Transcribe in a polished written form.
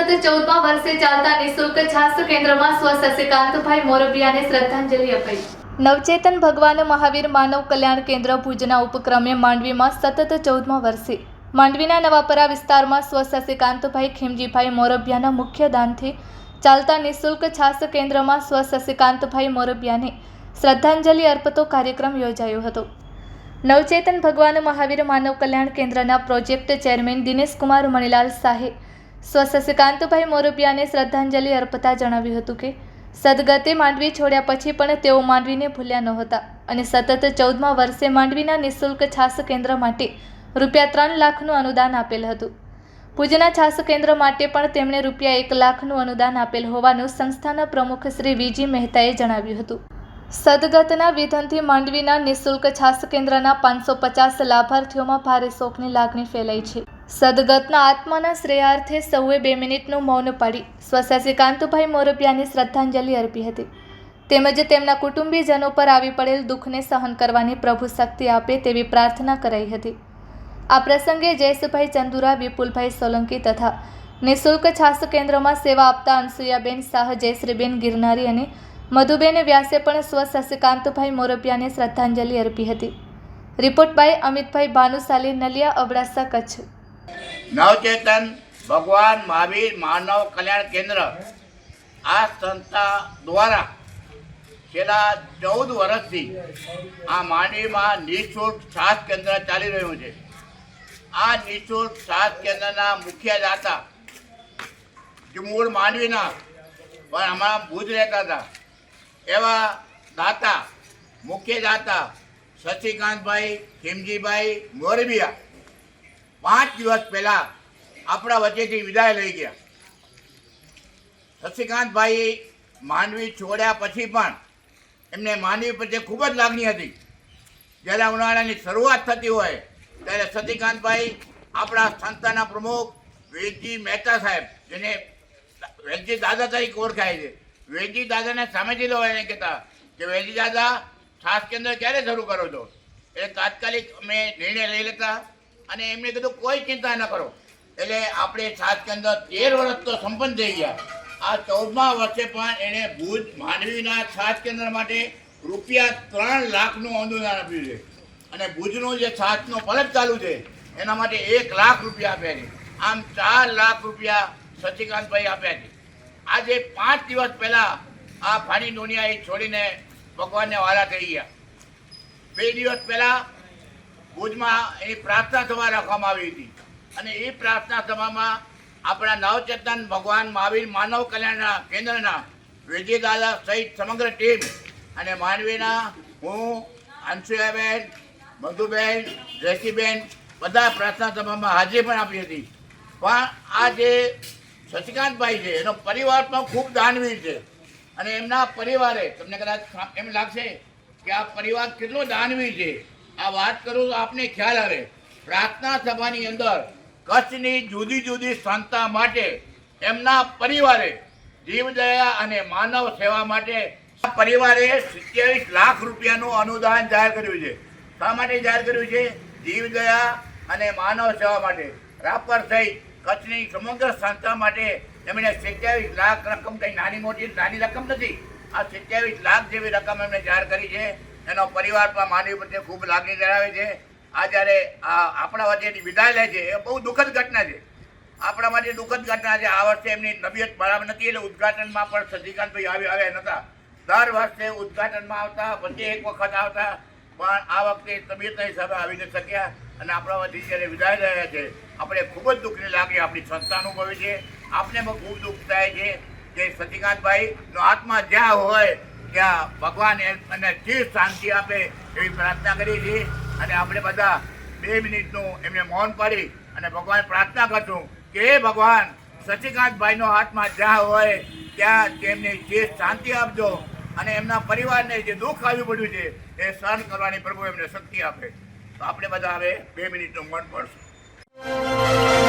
સતત 14મા વર્ષે ચાલતા નિઃશુલ્ક છાસ કેન્દ્રમાં સ્વ શશિકાંતભાઈ મોરબિયાને શ્રદ્ધાંજલિ અપાઈ। નવચેતન ભગવાન મહાવીર માનવ કલ્યાણ કેન્દ્ર ભુજના ઉપક્રમે માંડવીમાં સતત 14મા વર્ષે માંડવીના નવાપરા વિસ્તારમાં સ્વ શશિકાંતભાઈ ખીમજીભાઈ મોરબિયાના મુખ્ય દાનથી ચાલતા નિઃશુલ્ક છાસ કેન્દ્રમાં સ્વ શશિકાંતભાઈ મોરબિયાને શ્રદ્ધાંજલિ અર્પતો કાર્યક્રમ યોજાયો હતો। નવચેતન ભગવાન મહાવીર માનવ કલ્યાણ કેન્દ્રના પ્રોજેક્ટ ચેરમેન દિનેશકુમાર મણીલાલ શાહે સ્વ શશિકાંતભાઈ મોરબિયાને શ્રદ્ધાંજલિ અર્પતા જણાવ્યું હતું કે સદગતે માંડવી છોડ્યા પછી પણ તેઓ માંડવીને ભૂલ્યા નહોતા અને સતત 14મા વર્ષે માંડવીના નિઃશુલ્ક છાસ કેન્દ્ર માટે રૂપિયા 3 લાખનું અનુદાન આપેલ હતું। ભુજના છાસ કેન્દ્ર માટે પણ તેમણે રૂપિયા 1 લાખનું અનુદાન આપેલ હોવાનું સંસ્થાના પ્રમુખ શ્રી વીજી મહેતાએ જણાવ્યું હતું। સદગતના વિધનથી માંડવીના નિઃશુલ્ક છાસ કેન્દ્રના 550 લાભાર્થીઓમાં ભારે શોકની લાગણી ફેલાઈ છે। સદગતના આત્માના શ્રેયાર્થે સૌએ 2 મિનિટનું મૌન પાડી સ્વ શશિકાંતભાઈ મોરબિયાને શ્રદ્ધાંજલિ અર્પી હતી તેમજ તેમના કુટુંબીજનો પર આવી પડેલ દુઃખને સહન કરવાની પ્રભુ શક્તિ આપે તેવી પ્રાર્થના કરાઈ હતી। આ પ્રસંગે જયેશભાઈ ચંદુરા, વિપુલભાઈ સોલંકી તથા નિઃશુલ્ક છાસ કેન્દ્રમાં સેવા આપતા અનસુયાબેન શાહ, જયશ્રીબેન ગિરનારી અને મધુબેન વ્યાસે પણ સ્વ શશિકાંતભાઈ મોરબિયાને શ્રદ્ધાંજલિ અર્પી હતી। Report by Amitbhai Bhanushali, Naliya, Abdasa, Kutch. નવચેતન ભગવાન મહાવીર માનવ કલ્યાણ કેન્દ્ર આ સંસ્થા દ્વારા છેલ્લા 14 વર્ષથી આ માંડવીમાં નિઃશુલ્ક છાસ કેન્દ્ર ચાલી રહ્યું છે। આ નિઃશુલ્ક છાસ કેન્દ્રના મુખ્ય દાતા જે મૂળ માંડવીના પણ હમણાં ભુજ રહેતા હતા એવા દાતા મુખ્ય દાતા શશિકાંતભાઈ ખીમજીભાઈ મોરબિયા 5 દિવસ પહેલાં આપણા વચ્ચેથી વિદાય લઈ ગયા। શશિકાંતભાઈ માંડવી છોડ્યા પછી પણ એમને માંડવી પ્રત્યે ખૂબ જ લાગણી હતી। જ્યારે ઉનાળાની શરૂઆત થતી હોય ત્યારે શશિકાંતભાઈ આપણા સંસ્થાના પ્રમુખ વેદજી મહેતા સાહેબ, જેને વેદજી દાદા તરીકે ઓળખાય છે, વેદજી દાદાને સામેથી લો એને કહેતા કે વેદજી દાદા છાસ કેન્દ્ર ક્યારે શરૂ કરો છો? એટલે તાત્કાલિક અમે નિર્ણય લઈ લેતા અને એમને કીધું કોઈ ચિંતા ન કરો। એટલે આપણે છાસ કેન્દ્ર 13 વર્ષ તો સંપન્ન થઈ ગયા। આ 14મા વર્ષે પણ એણે ભુજ માંડવીના છાસ કેન્દ્ર માટે રૂપિયા 3 લાખનું અનુદાન આપ્યું છે અને ભુજનું જે છાસનો ફલક ચાલુ છે એના માટે 1 લાખ રૂપિયા આપ્યા છે। આમ 4 લાખ રૂપિયા શશિકાંતભાઈ આપ્યા છે। આજે 5 દિવસ પહેલાં આ ફાની દુનિયા છોડીને ભગવાનને વાલા થઈ ગયા। 2 દિવસ પહેલાં ભુજમાં એની પ્રાર્થના સભા રાખવામાં આવી હતી અને એ પ્રાર્થના સભામાં આપણા નવચેતન ભગવાન મહાવીર માનવ કલ્યાણના કેન્દ્રના વિજય દાદા સહિત સમગ્ર ટીમ અને માંડવીના હું, અંશુયાબેન, મધુબેન, જયશ્રીબેન બધા પ્રાર્થના સભામાં હાજરી પણ આપી હતી। પણ આ જે શશિકાંતભાઈ છે એનો પરિવાર પણ ખૂબ દાનવીર છે અને એમના પરિવારે તમને કદાચ એમ લાગશે કે આ પરિવાર કેટલો દાનવીર છે। આ વાત કરું તો આપને ખ્યાલ આવે। પ્રાર્થના સભાની અંદર કચ્છની જુદી જુદી સંસ્થા માટે એમના પરિવારે જીવદયા અને માનવ સેવા માટે આ પરિવારે 27 લાખ રૂપિયાનું અનુદાન જાહેર કર્યું છે। શા માટે જાહેર કર્યું છે? જીવદયા અને માનવ સેવા માટે। રાપર સહિત કચ્છની સમગ્ર સંસ્થા માટે એમણે 27 લાખ રકમ, કંઈ નાની રકમ નથી। આ 27 લાખ જેવી રકમ એમણે જાહેર કરી છે। એનો પરિવાર પણ માંડવી પ્રત્યે ખૂબ લાગણી ધરાવે છે। આ જ્યારે આપણા વચ્ચેથી વિદાય લે છે એ બહુ દુઃખદ ઘટના છે, આપણા માટે દુઃખદ ઘટના છે। આ વર્ષે એમની તબિયત બરાબર નથી એટલે ઉદ્ઘાટનમાં પણ શશિકાંતભાઈ આવ્યા નહોતા। દર વર્ષે ઉદ્ઘાટનમાં આવતા, પછી એક વખત આવતા, પણ આ વખતે તબિયતના હિસાબે આવી ન શક્યા અને આપણા વચ્ચે જ્યારે વિદાય રહ્યા છે આપણે ખૂબ જ દુઃખની લાગણી આપણી સંસ્થા અનુભવી છે। આપને પણ ખૂબ દુઃખ થાય છે કે શશિકાંતભાઈનો આત્મા જ્યાં હોય ત્યાં ભગવાન એને ચીર શાંતિ આપે એવી પ્રાર્થના કરી છે અને આપણે બધા 2 મિનિટનું એમને મૌન પાડી અને ભગવાન પ્રાર્થના કરશું કે હે ભગવાન, શશિકાંતભાઈનો આત્મા જ્યાં હોય ત્યાં તેમને ચીર શાંતિ આપજો અને એમના પરિવારને જે દુઃખ આવ્યું પડ્યું છે એ સહન કરવાની પ્રભુ એમને શક્તિ આપે। તો આપણે બધા હવે 2 મિનિટનું મૌન પાડશું।